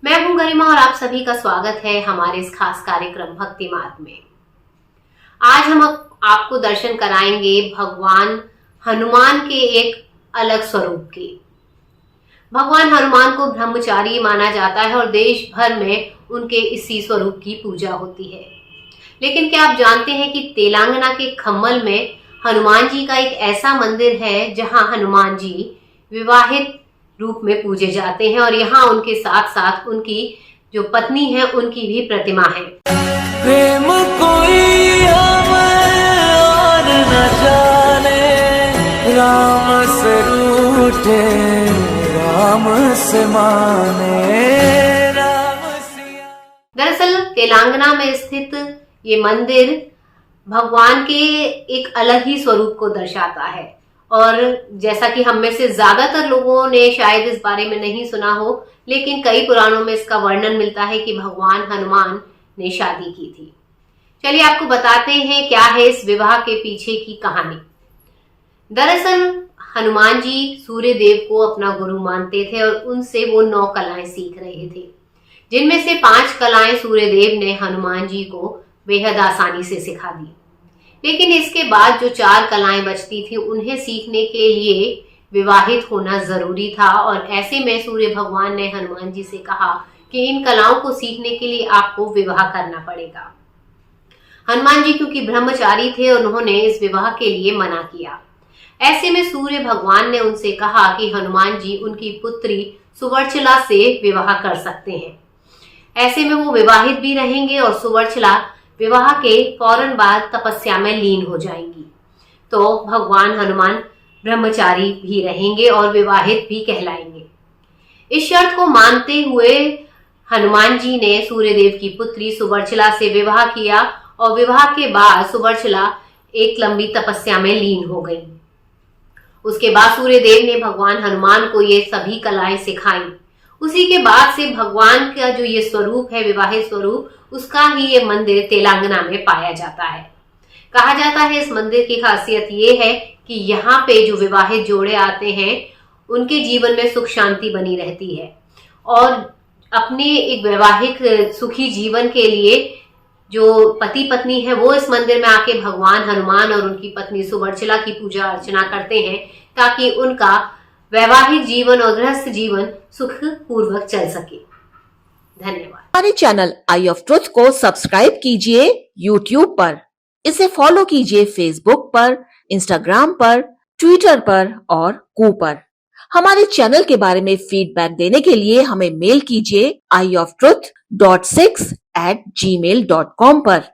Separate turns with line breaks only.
मैं हूं गरिमा और आप सभी का स्वागत है हमारे इस खास कार्यक्रम भक्ति मार्ग में। आज हम आपको दर्शन कराएंगे भगवान हनुमान के एक अलग स्वरूप के। भगवान हनुमान को ब्रह्मचारी माना जाता है और देश भर में उनके इसी स्वरूप की पूजा होती है। लेकिन क्या आप जानते हैं कि तेलंगाना के खम्मल में हनुमान जी का एक ऐसा मंदिर है जहां हनुमान जी विवाहित रूप में पूजे जाते हैं और यहाँ उनके साथ साथ उनकी जो पत्नी है उनकी भी प्रतिमा है।
प्रेम कोई और न जाने, राम से रूठे राम से माने,
दरअसल तेलंगाना में स्थित ये मंदिर भगवान के एक अलग ही स्वरूप को दर्शाता है और जैसा कि हम में से ज्यादातर लोगों ने शायद इस बारे में नहीं सुना हो, लेकिन कई पुराणों में इसका वर्णन मिलता है कि भगवान हनुमान ने शादी की थी। चलिए आपको बताते हैं क्या है इस विवाह के पीछे की कहानी। दरअसल हनुमान जी सूर्य देव को अपना गुरु मानते थे और उनसे वो 9 कलाएं सीख रहे थे, जिनमें से 5 कलाएं सूर्य देव ने हनुमान जी को बेहद आसानी से सिखा दी। लेकिन इसके बाद जो 4 कलाएं बचती थी उन्हें सीखने के लिए विवाहित होना जरूरी था और ऐसे में सूर्य भगवान ने हनुमान जी से कहा कि इन कलाओं को सीखने के लिए आपको विवाह करना पड़ेगा। हनुमान जी क्योंकि ब्रह्मचारी थे उन्होंने इस विवाह के लिए मना किया। ऐसे में सूर्य भगवान ने उनसे कहा कि हनुमान जी उनकी पुत्री सुवर्चला से विवाह कर सकते हैं। ऐसे में वो विवाहित भी रहेंगे और सुवर्चला विवाह के फौरन बाद तपस्या में लीन हो जाएंगी, तो भगवान हनुमान ब्रह्मचारी भी रहेंगे और विवाहित भी कहलाएंगे। इस शर्त को मानते हुए हनुमान जी ने सूर्यदेव की पुत्री सुवर्चला से विवाह किया और विवाह के बाद सुवर्चला एक लंबी तपस्या में लीन हो गई। उसके बाद सूर्यदेव ने भगवान हनुमान को ये सभी कलाएं सिखाई। उसी के बाद से भगवान का जो ये स्वरूप है, विवाहित स्वरूप, उसका ही ये मंदिर तेलंगाना में पाया जाता है। कहा जाता है इस मंदिर की खासियत ये है कि यहाँ पे जो विवाहित जोड़े आते हैं उनके जीवन में सुख शांति बनी रहती है और अपने एक वैवाहिक सुखी जीवन के लिए जो पति पत्नी है वो इस मंदिर में आके भगवान हनुमान और उनकी पत्नी सुवर्चला की पूजा अर्चना करते हैं ताकि उनका वैवाहिक जीवन और गृहस्थ जीवन सुख पूर्वक चल सके। धन्यवाद।
हमारे चैनल आई ऑफ ट्रुथ को सब्सक्राइब कीजिए YouTube पर, इसे फॉलो कीजिए Facebook पर, Instagram पर, Twitter पर और कू पर। हमारे चैनल के बारे में फीडबैक देने के लिए हमें मेल कीजिए ioftruth.6@gmail.com पर।